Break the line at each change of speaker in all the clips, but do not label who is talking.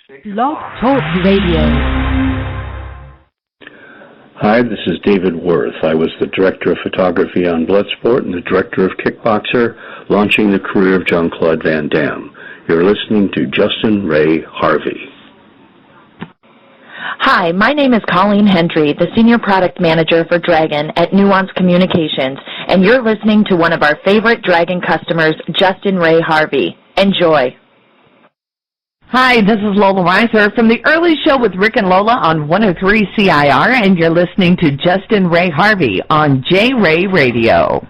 Blog Talk Radio.
Hi, this is David Worth. I was the Director of Photography on Bloodsport and the Director of Kickboxer, launching the career of Jean-Claude Van Damme. You're listening to Justin Ray Harvey.
Hi, my name is Colleen Hendry, the Senior Product Manager for Dragon at Nuance Communications, and you're listening to one of our favorite Dragon customers, Justin Ray Harvey. Enjoy.
Hi, this is Lola Reiser from The Early Show with Rick and Lola on 103 CIR, and you're listening to Justin Ray Harvey on J-Ray Radio.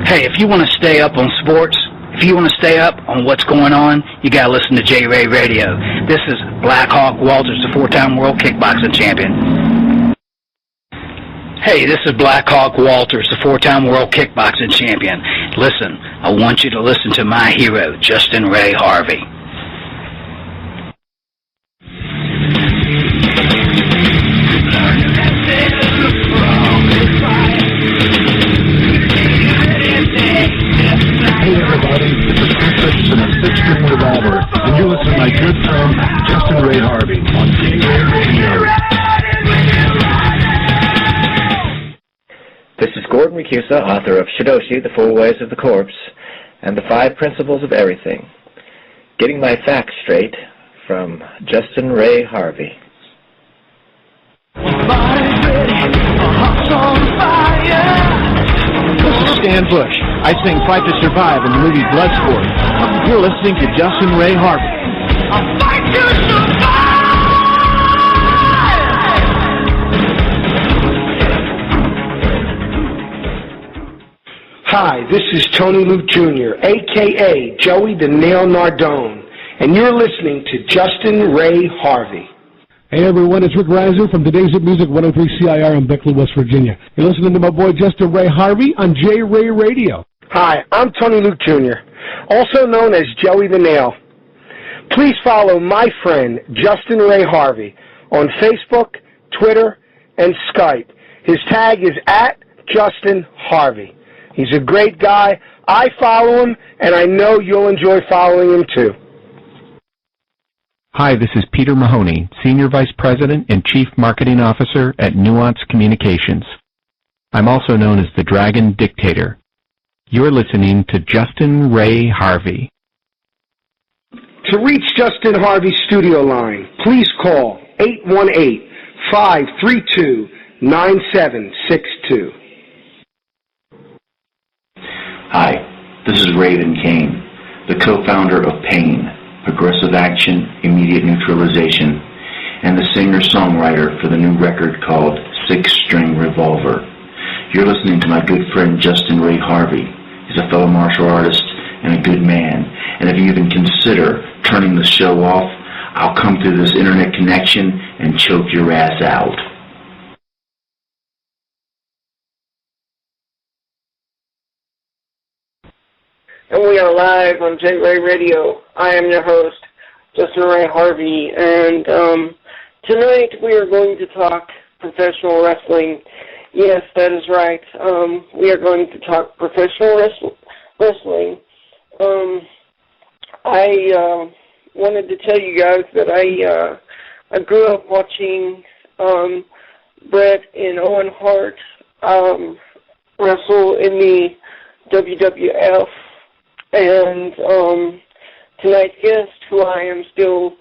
Hey, if you want to stay up on sports, if you want to stay up on what's going on, you got to listen to J-Ray Radio. This is Black Hawk Walters, the four-time world kickboxing champion. Hey, this is Black Hawk Walters, the four-time world kickboxing champion. Listen, I want you to listen to my hero, Justin Ray Harvey.
Hey everybody, this is Chris Richardson of Six String Revolver, and you're listening to my good friend, Justin Ray Harvey, on J-Ray Radio.
This is Gordon Rikusa, author of Shidoshi, The Four Ways of the Corpse, and The Five Principles of Everything. Getting my facts straight from Justin Ray Harvey.
This is Stan Bush. I sing Fight to Survive in the movie Bloodsport. You're listening to Justin Ray Harvey. A fight to survive!
Hi, this is Tony Luke Jr., a.k.a. Joey the Nail Nardone, and you're listening to Justin Ray Harvey.
Hey everyone, it's Rick Reiser from Today's Hit Music 103 CIR in Beckley, West Virginia. You're listening to my boy Justin Ray Harvey on J-Ray Radio.
Hi, I'm Tony Luke Jr., also known as Joey the Nail. Please follow my friend Justin Ray Harvey on Facebook, Twitter, and Skype. His tag is @JustinHarvey. He's a great guy. I follow him, and I know you'll enjoy following him too.
Hi, this is Peter Mahoney, Senior Vice President and Chief Marketing Officer at Nuance Communications. I'm also known as the Dragon Dictator. You're listening to Justin Ray Harvey.
To reach Justin Harvey's studio line, please call 818-532-9762.
Hi, this is Raven Kane, the co-founder of Pain, Progressive Action, Immediate Neutralization, and the singer-songwriter for the new record called Six String Revolver. You're listening to my good friend Justin Ray Harvey. He's a fellow martial artist and a good man, and if you even consider turning the show off, I'll come through this internet connection and choke your ass out.
And we are live on J-Ray Radio. I am your host, Justin Ray Harvey, and tonight we are going to talk professional wrestling. Yes, that is right. We are going to talk professional wrestling. I wanted to tell you guys that I grew up watching Bret and Owen Hart wrestle in the WWF. And tonight's guest, who I am still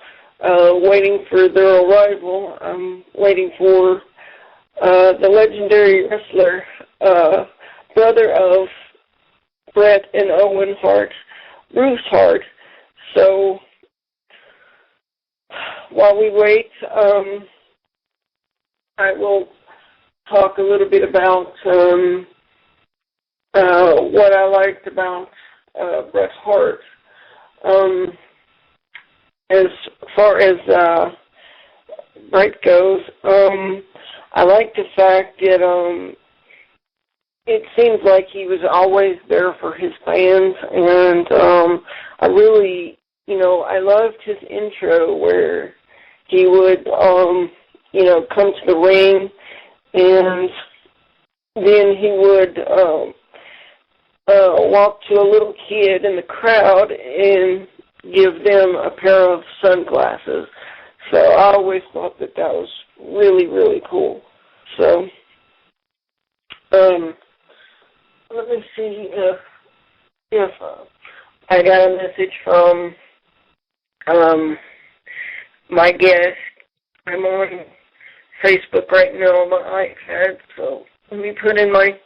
waiting for their arrival, I'm waiting for the legendary wrestler, brother of Bret and Owen Hart, Bruce-Hart. So while we wait, I will talk a little bit about what I liked about Bret Hart. As far as Bret goes, I like the fact that it seems like he was always there for his fans, and I really, I loved his intro where he would, come to the ring, and then he would walk to a little kid in the crowd and give them a pair of sunglasses. So I always thought that was really, really cool. So let me see if I got a message from my guest. I'm on Facebook right now on my iPad, so let me put in my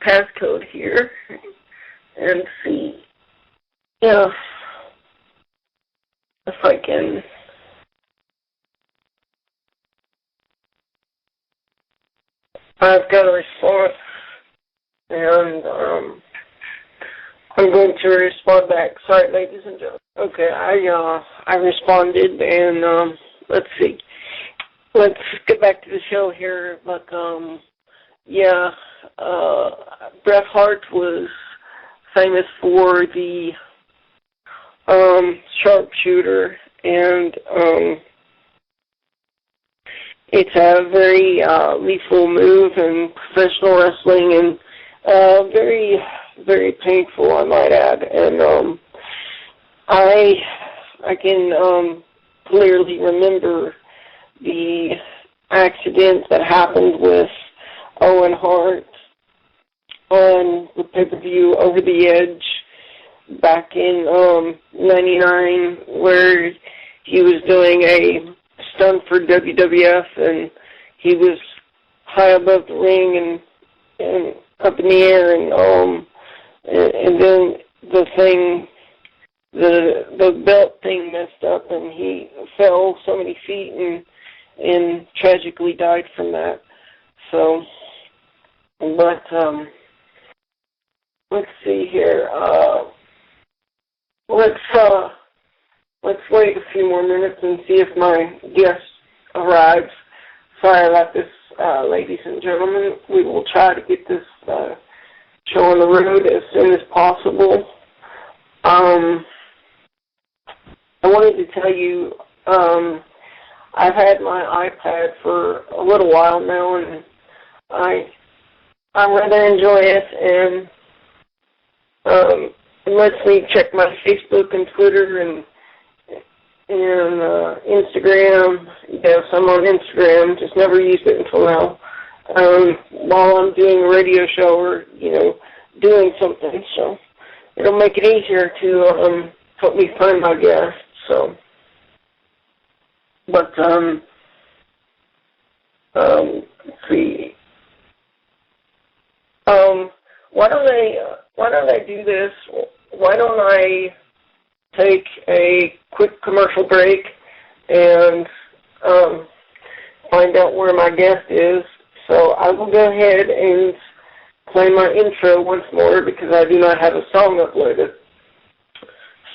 passcode here and see if I can. I've got a response, and I'm going to respond back. Sorry, ladies and gentlemen. Okay, I responded, and let's see. Let's get back to the show here. But yeah, Bret Hart was famous for the sharpshooter, and it's a very lethal move in professional wrestling, and very, very painful, I might add. And I can clearly remember the accident that happened with Owen Hart on the pay-per-view Over the Edge back in '99, where he was doing a stunt for WWF, and he was high above the ring and up in the air, and then the belt thing messed up, and he fell so many feet and tragically died from that. So, but let's see here. Let's wait a few more minutes and see if my guest arrives. Sorry about this, ladies and gentlemen. We will try to get this show on the road as soon as possible. I wanted to tell you, I've had my iPad for a little while now, and I rather enjoy it, and it lets me check my Facebook and Twitter and Instagram. Yes, I'm on Instagram, just never used it until now, while I'm doing a radio show or, doing something. So it'll make it easier to help me find my guests. So, but let's see. Why don't I do this? Why don't I take a quick commercial break and find out where my guest is? So I will go ahead and play my intro once more because I do not have a song uploaded.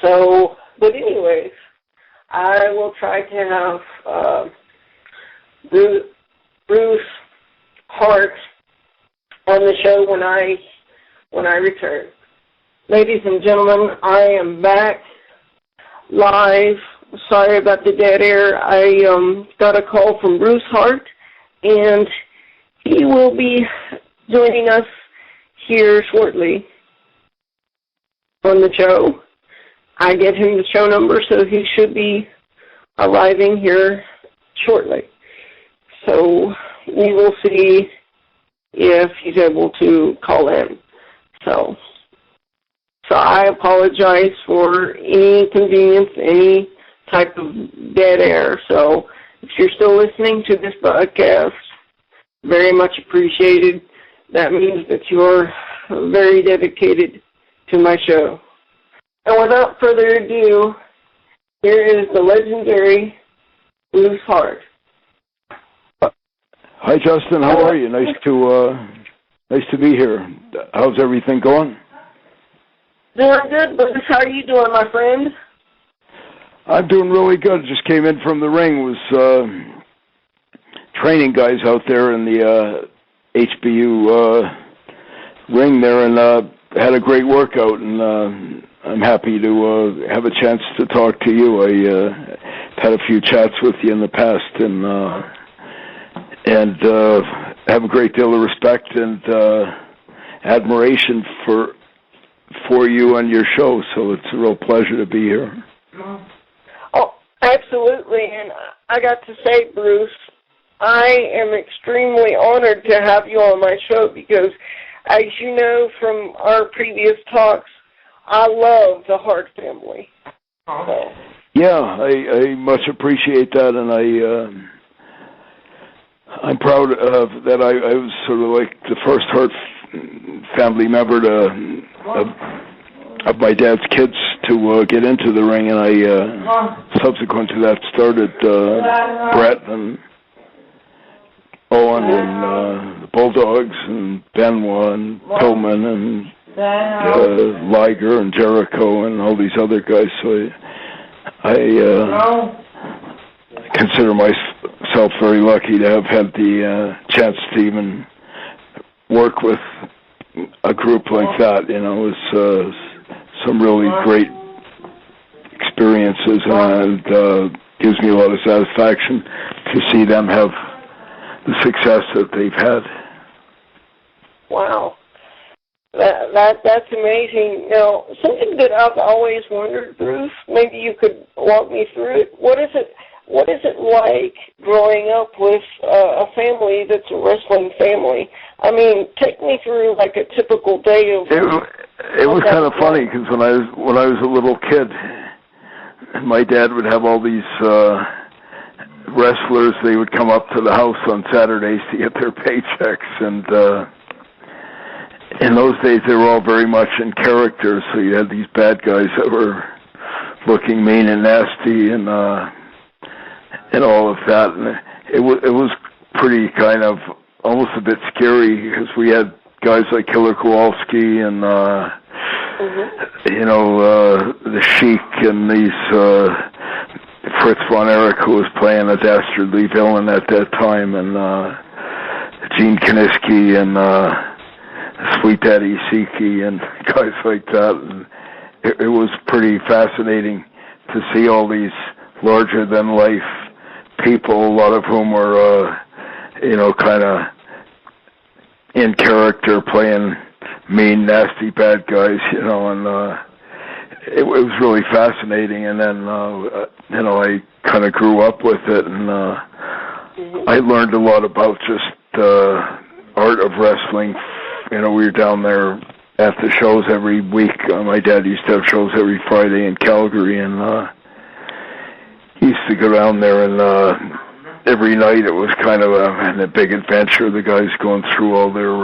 So, but anyways, I will try to have Bruce-Hart on the show when I return. Ladies and gentlemen, I am back live. Sorry about the dead air. I got a call from Bruce-Hart, and he will be joining us here shortly on the show. I get him the show number, so he should be arriving here shortly. So we will see if he's able to call in. So I apologize for any inconvenience, any type of dead air. So if you're still listening to this broadcast, very much appreciated. That means that you're very dedicated to my show. And without further ado, here is the legendary Bruce-Hart.
Hi, Justin. How are you? Nice to be here. How's everything going?
Doing good, Bruce. How are you doing, my friend?
I'm doing really good. Just came in from the ring. Was training guys out there in the HBU ring there, and had a great workout. And I'm happy to have a chance to talk to you. I had a few chats with you in the past, and have a great deal of respect and admiration for you and your show. So it's a real pleasure to be here.
Oh, absolutely. And I got to say, Bruce, I am extremely honored to have you on my show because, as you know from our previous talks, I love the Hart family. So.
Yeah, I much appreciate that, and I'm proud of that. I was sort of like the first Hart family member of my dad's kids to get into the ring, and I subsequent to that started Brett and Owen and the Bulldogs and Benoit and Pillman and Liger and Jericho and all these other guys. So I consider myself very lucky to have had the chance to even work with a group like that. You know, it was some really great experiences, and gives me a lot of satisfaction to see them have the success that they've had. Wow.
That's amazing. Now, something that I've always wondered, Bruce, maybe you could walk me through it. What is it like growing up with a family that's a wrestling family? I mean, take me through like a typical day of.
It was kind of funny because when I was a little kid, my dad would have all these wrestlers. They would come up to the house on Saturdays to get their paychecks, and in those days they were all very much in character. So you had these bad guys that were looking mean and nasty, and all of that. And it was pretty kind of almost a bit scary because we had guys like Killer Kowalski and the Sheik and these Fritz von Erich, who was playing a dastardly villain at that time, and Gene Kiniski and Sweet Daddy Siki and guys like that. And it was pretty fascinating to see all these larger-than-life people, a lot of whom were, kind of in character, playing mean, nasty, bad guys, and it was really fascinating. And then, I kind of grew up with it, and I learned a lot about just art of wrestling. We were down there at the shows every week. My dad used to have shows every Friday in Calgary, and he used to go down there, and every night it was kind of a big adventure. The guys going through all their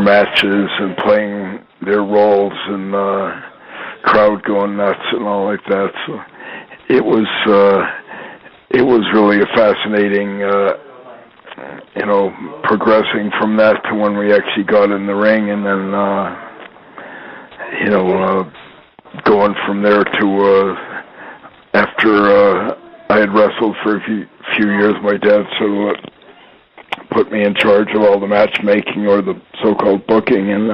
matches and playing their roles, and crowd going nuts and all like that. So it was really a fascinating, progressing from that to when we actually got in the ring, and then going from there to after I had wrestled for a few years, my dad sort of put me in charge of all the matchmaking, or the so-called booking, and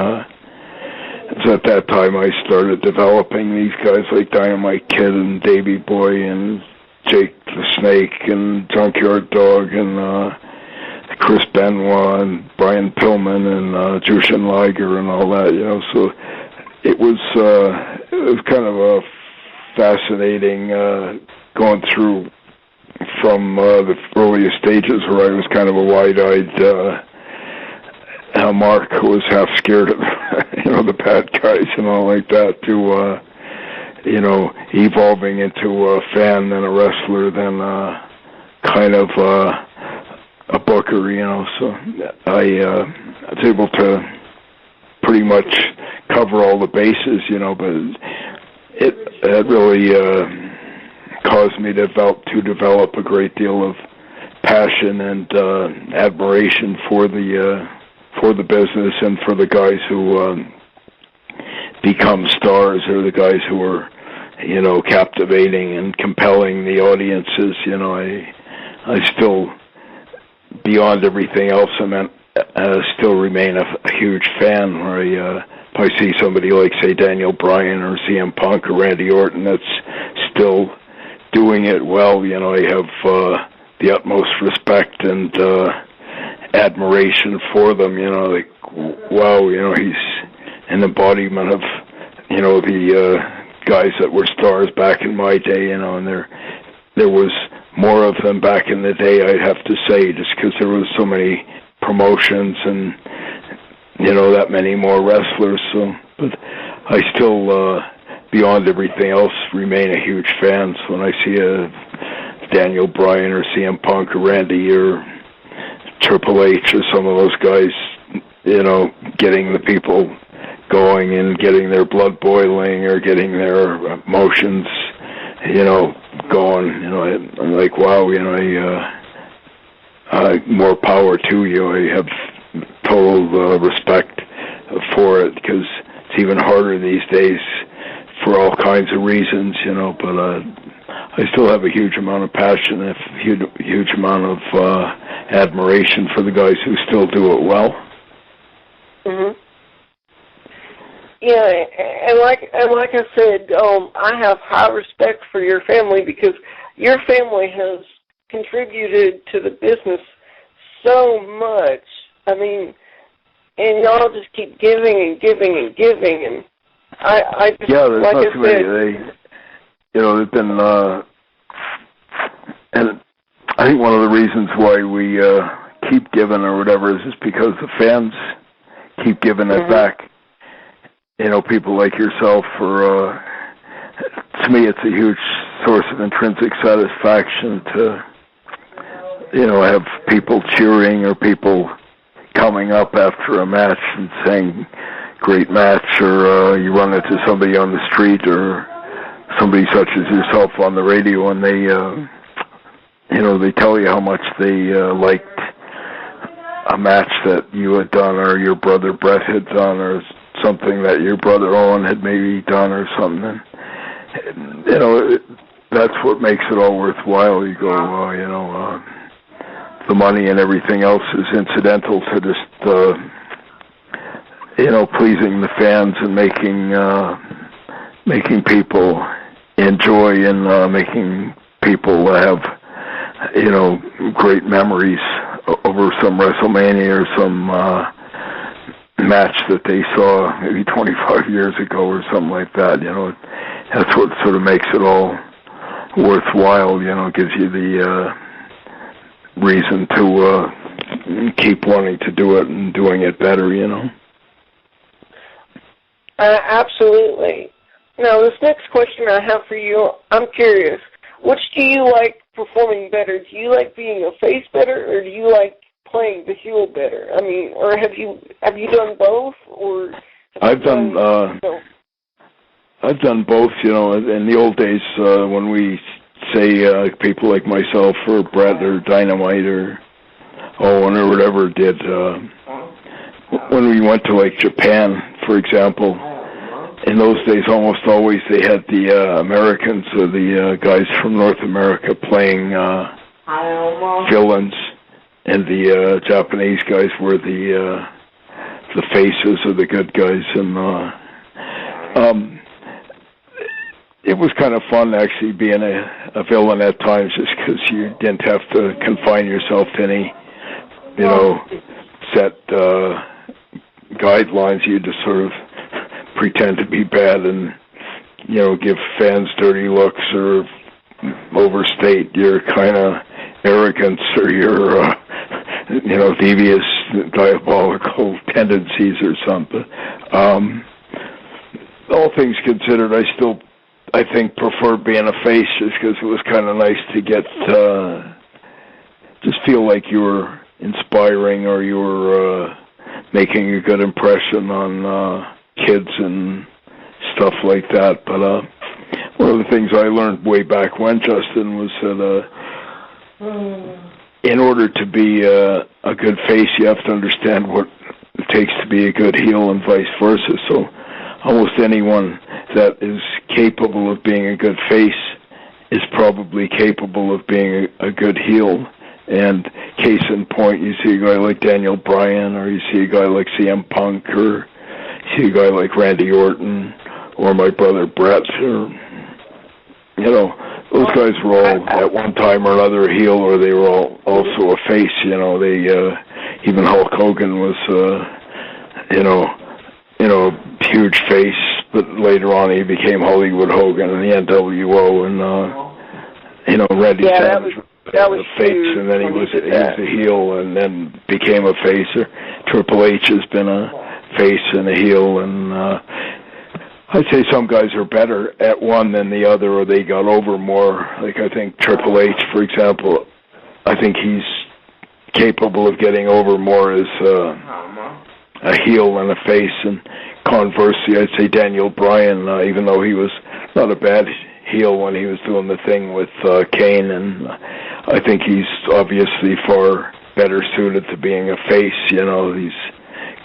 it's at that time I started developing these guys like Dynamite Kid and Davey Boy and Jake the Snake and Junkyard Dog and Chris Benoit and Brian Pillman and Jushin Liger and all that, So it was kind of a fascinating going through from the earliest stages where I was kind of a wide-eyed Mark who was half scared of the bad guys and all like that, to evolving into a fan and a wrestler, then kind of a booker, So I was able to pretty much cover all the bases, but it really caused me to develop a great deal of passion and admiration for the business and for the guys who become stars, or the guys who are captivating and compelling the audiences. I still, beyond everything else, still remain a huge fan. Where if I see somebody like, say, Daniel Bryan or CM Punk or Randy Orton that's still doing it well, I have the utmost respect and admiration for them. Like, wow, he's an embodiment of the guys that were stars back in my day, you know, and there was more of them back in the day, I'd have to say, just because there was so many promotions and, you know, that many more wrestlers. So, but I still, beyond everything else, remain a huge fan. So when I see a Daniel Bryan or CM Punk or Randy or Triple H or some of those guys, you know, getting the people going and getting their blood boiling or getting their emotions, you know, going, you know, I'm like, wow, you know, more power to you. I have total respect for it, because it's even harder these days for all kinds of reasons, you know, but I still have a huge amount of passion and a huge amount of admiration for the guys who still do it well.
Mhm. Yeah, and like I said, I have high respect for your family, because your family has contributed to the business so much. I mean, and y'all just keep giving and giving and giving, and I just,
yeah, there's
like
not
I
too many.
said,
You know, there's been, and I think one of the reasons why we keep giving or whatever is because the fans keep giving it back. You know, people like yourself, or to me, it's a huge source of intrinsic satisfaction to, you know, have people cheering or people coming up after a match and saying, great match, or you run into somebody on the street or somebody such as yourself on the radio, and they, you know, they tell you how much they liked a match that you had done, or your brother Brett had done, or something that your brother Owen had maybe done, or something. And, you know, that's what makes it all worthwhile. You go, you know, the money and everything else is incidental to just, you know, pleasing the fans and making people enjoy and making people have, you know, great memories over some WrestleMania or some match that they saw maybe 25 years ago or something like that. You know, that's what sort of makes it all worthwhile. You know, gives you the reason to keep wanting to do it and doing it better. You know.
Absolutely. Now, this next question I have for you, I'm curious. Which do you like performing better? Do you like being a face better, or do you like playing the heel better? I mean, or have you done both, or?
I've done both. You know, in the old days when we say people like myself or Brett or Dynamite or Owen or whatever did, when we went to like Japan, for example. In those days, almost always they had the Americans or the guys from North America playing villains, and the Japanese guys were the faces or the good guys. And it was kind of fun actually being a villain at times, just because you didn't have to confine yourself to any, you know, set guidelines. You just sort of pretend to be bad and, you know, give fans dirty looks or overstate your kind of arrogance or your, you know, devious, diabolical tendencies or something. All things considered, I think, prefer being a face, just because it was kind of nice to get, just feel like you were inspiring, or you were making a good impression on kids and stuff like that. But one of the things I learned way back when, Justin, was that in order to be a good face, you have to understand what it takes to be a good heel, and vice versa. So almost anyone that is capable of being a good face is probably capable of being a good heel. And case in point, you see a guy like Daniel Bryan, or you see a guy like CM Punk, or see a guy like Randy Orton, or my brother Brett, or, you know, those guys were all at one time or another a heel, or they were all also a face. You know, they even Hulk Hogan was, you know, huge face but later on he became Hollywood Hogan in the NWO, and Randy Savage was a face, and then he was a heel, and then became a face. Or Triple H has been a face and a heel, and I'd say some guys are better at one than the other, or they got over more. Like I think Triple H, for example, I think he's capable of getting over more as a heel and a face, and conversely, I'd say Daniel Bryan, even though he was not a bad heel when he was doing the thing with Kane, and I think he's obviously far better suited to being a face. He's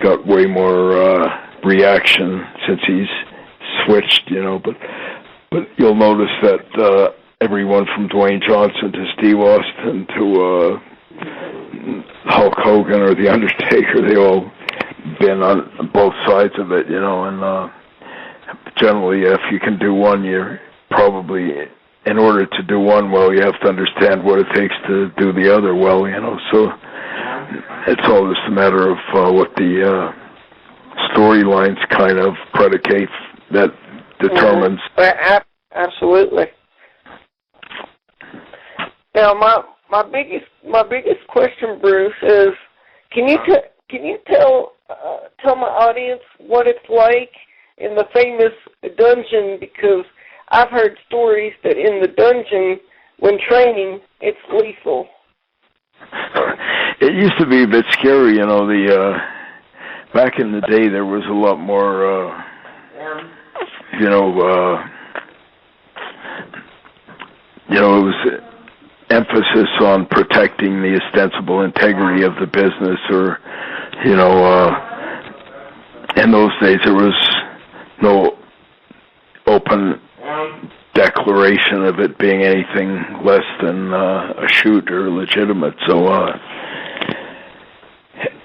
got way more reaction since he's switched. But you'll notice that everyone from Dwayne Johnson to Steve Austin to Hulk Hogan or The Undertaker, they all been on both sides of it, and generally if you can do one, you're probably, in order to do one well, you have to understand what it takes to do the other well, so it's all just a matter of what the storylines kind of predicate that determines.
Absolutely. Now, my biggest question, Bruce, is can you tell my audience what it's like in the famous dungeon? Because I've heard stories that in the dungeon, when training, it's lethal.
It used to be a bit scary, back in the day there was a lot more, it was emphasis on protecting the ostensible integrity of the business, or, in those days there was no open declaration of it being anything less than a shoot or legitimate. So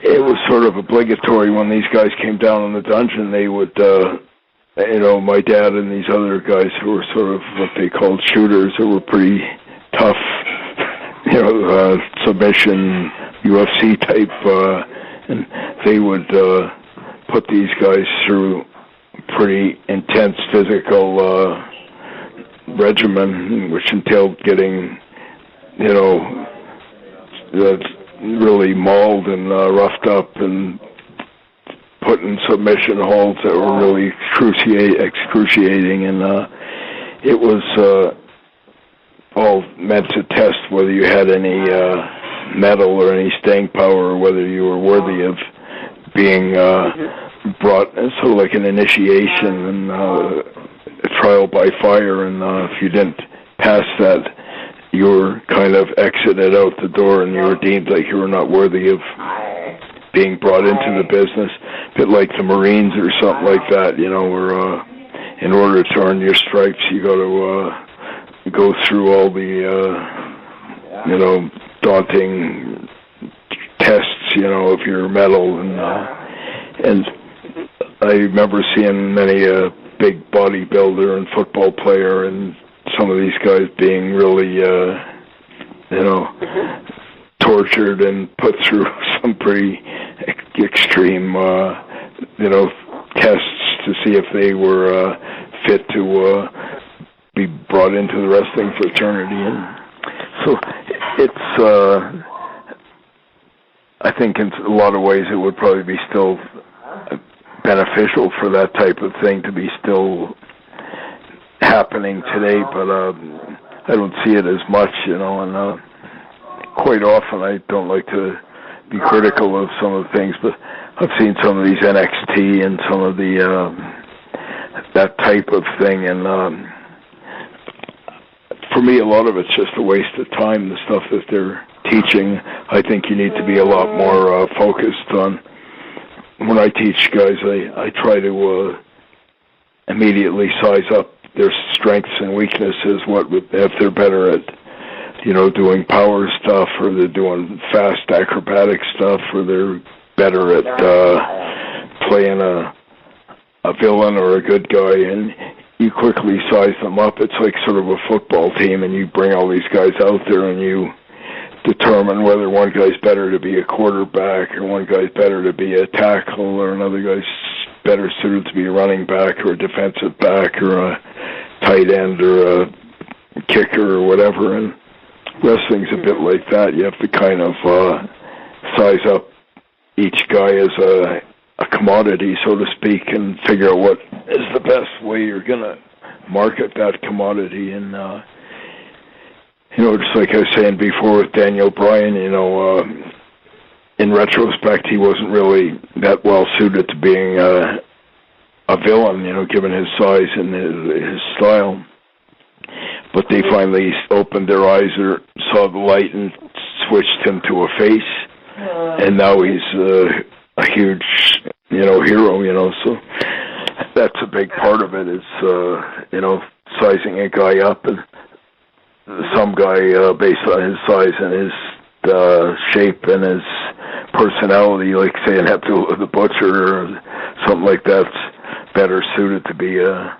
it was sort of obligatory when these guys came down in the dungeon. They would, my dad and these other guys who were sort of what they called shooters, who were pretty tough, submission, UFC type, and they would put these guys through pretty intense physical regimen, which entailed getting, really mauled and roughed up and put in submission holds that were really excruciating, and it was all meant to test whether you had any mettle or any staying power, or whether you were worthy of being brought, sort of like an initiation and a trial by fire, and if you didn't pass that, you were kind of exited out the door, and you were deemed like you were not worthy of being brought into the business. A bit like the Marines or something like that, where in order to earn your stripes, you got to go through all the, daunting tests, of your mettle, and I remember seeing many a big bodybuilder and football player, and some of these guys being really, tortured and put through some pretty extreme, tests to see if they were fit to be brought into the wrestling fraternity. And so it's, I think in a lot of ways it would probably be still beneficial for that type of thing to be still happening today, but I don't see it as much, and quite often I don't like to be critical of some of the things, but I've seen some of these NXT and some of the that type of thing, and for me a lot of it's just a waste of time, the stuff that they're teaching. I think you need to be a lot more focused on. When I teach guys, I try to immediately size up their strengths and weaknesses, if they're better at, doing power stuff, or they're doing fast acrobatic stuff, or they're better at playing a villain or a good guy, and you quickly size them up. It's like sort of a football team, and you bring all these guys out there, and you determine whether one guy's better to be a quarterback, or one guy's better to be a tackle, or another guy's better suited to be a running back or a defensive back or a tight end or a kicker or whatever. And wrestling's a bit like that. You have to kind of size up each guy as a commodity, so to speak, and figure out what is the best way you're going to market that commodity. And, just like I was saying before with Daniel Bryan, in retrospect, he wasn't really that well suited to being a villain, given his size and his style. But they finally opened their eyes or saw the light and switched him to a face. And now he's a huge, hero, so that's a big part of it is, sizing a guy up. And some guy, based on his size and his shape and his personality, like, say, an Abdullah the Butcher or something like that's better suited to be a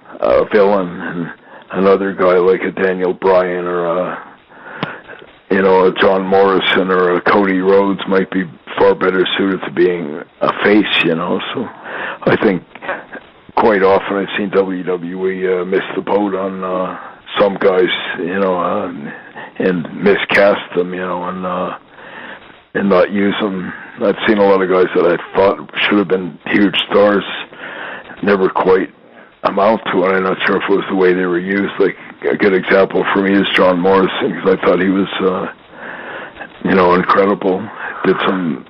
villain. And another guy like a Daniel Bryan or a John Morrison or a Cody Rhodes might be far better suited to being a face, So I think quite often I've seen WWE miss the boat on some guys, and miscast them, and not use them. I've seen a lot of guys that I thought should have been huge stars, never quite amount to it. I'm not sure if it was the way they were used. Like, a good example for me is John Morrison, because I thought he was, incredible. Did some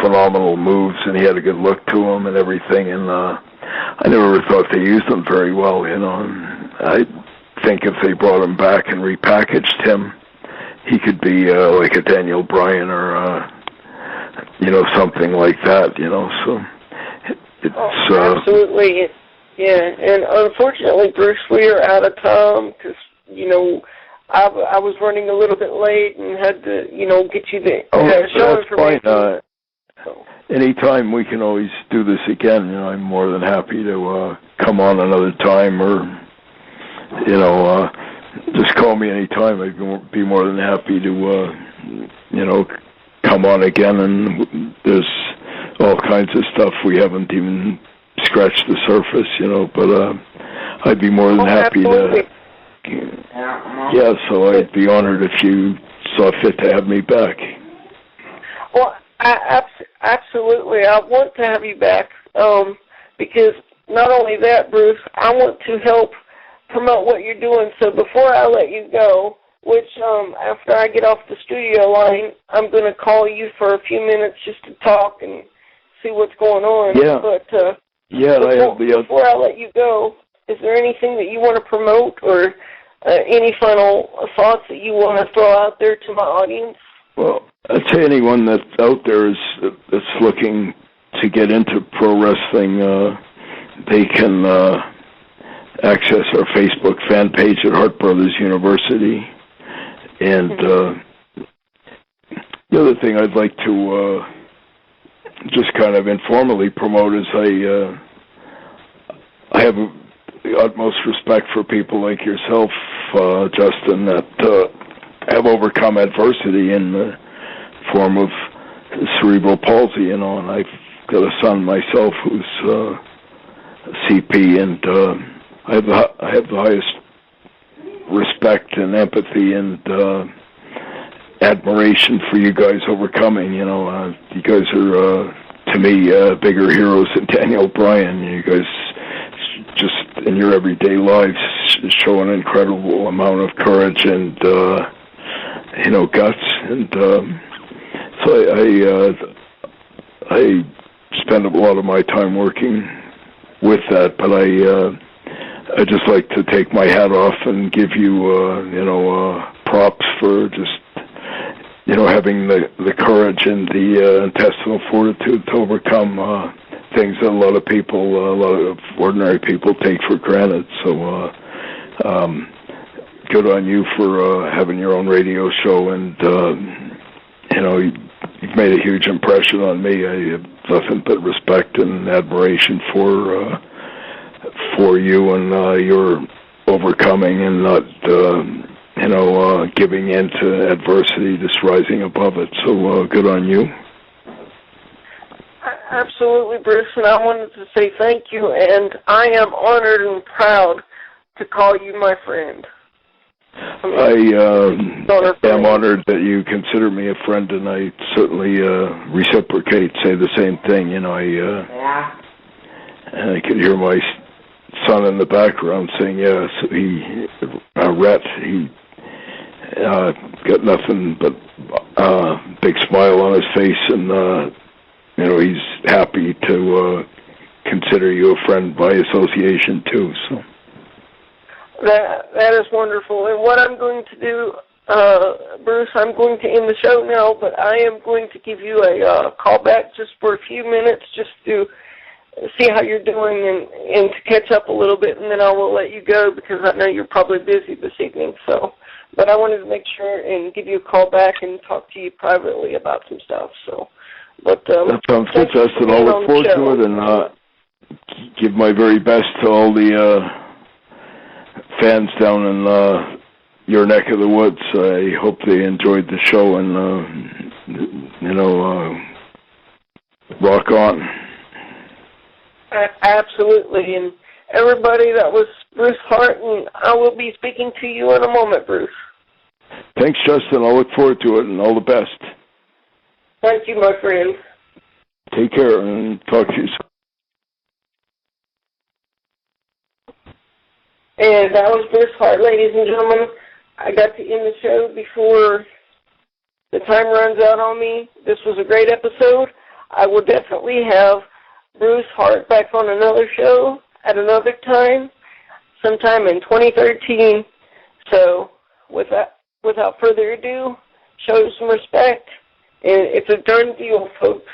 phenomenal moves, and he had a good look to him and everything. And I never thought they used him very well, And I think if they brought him back and repackaged him, he could be like a Daniel Bryan or, something like that, So it's...
absolutely. Yeah, and unfortunately, Bruce, we are out of time because, I was running a little bit late and had to, get you the show information.
Fine. Anytime we can always do this again. I'm more than happy to come on another time or, just call me anytime. I'd be more than happy to, come on again. And there's all kinds of stuff we haven't even scratched the surface, but I'd be more than happy
absolutely.
So I'd be honored if you saw fit to have me back.
Well, absolutely. I want to have you back because not only that, Bruce, I want to help promote what you're doing. So before I let you go, which after I get off the studio line, I'm going to call you for a few minutes just to talk and see what's going on.
Yeah.
But before I let you go, is there anything that you want to promote or any final thoughts that you want to throw out there to my audience?
Well, I'd say anyone that's out there that's looking to get into pro wrestling, they can access our Facebook fan page at Hart Brothers University. And the other thing I'd like to just kind of informally promote is I have the utmost respect for people like yourself, Justin, that have overcome adversity in the form of cerebral palsy, and I've got a son myself who's CP, and I have the highest respect and empathy and admiration for you guys overcoming. You guys are to me bigger heroes than Daniel Bryan. You guys just in your everyday lives show an incredible amount of courage and guts, and so I spend a lot of my time working with that, but I just like to take my hat off and give you props for just having the courage and the intestinal fortitude to overcome things that a lot of ordinary people take for granted. So good on you for having your own radio show, and you've made a huge impression on me. I have nothing but respect and admiration for you and your overcoming and not giving in to adversity, just rising above it. So good on you.
Absolutely, Bruce, and I wanted to say thank you, and I am honored and proud to call you my friend.
I am honored that you consider me a friend, and I certainly reciprocate, say the same thing. You know, I could hear my son in the background saying, yes, Rhett, he got nothing but big smile on his face, and you know, he's happy to consider you a friend by association too. So
that is wonderful. And what I'm going to do, Bruce, I'm going to end the show now, but I am going to give you a call back just for a few minutes, just to see how you're doing and to catch up a little bit, and then I will let you go because I know you're probably busy this evening. So, but I wanted to make sure and give you a call back and talk to you privately about some stuff. So, but
that sounds good, Justin. I'll look forward to it and give my very best to all the fans down in your neck of the woods. I hope they enjoyed the show and you know, rock on.
Absolutely, and everybody, that was Bruce Hart, and I will be speaking to you in a moment, Bruce.
Thanks, Justin. I'll look forward to it, and all the best.
Thank you, my friend.
Take care, and talk to you soon.
And that was Bruce Hart, ladies and gentlemen. I got to end the show before the time runs out on me. This was a great episode. I will definitely have Bruce Hart back on another show at another time, sometime in 2013. So without further ado, show some respect. And it's a done deal, folks.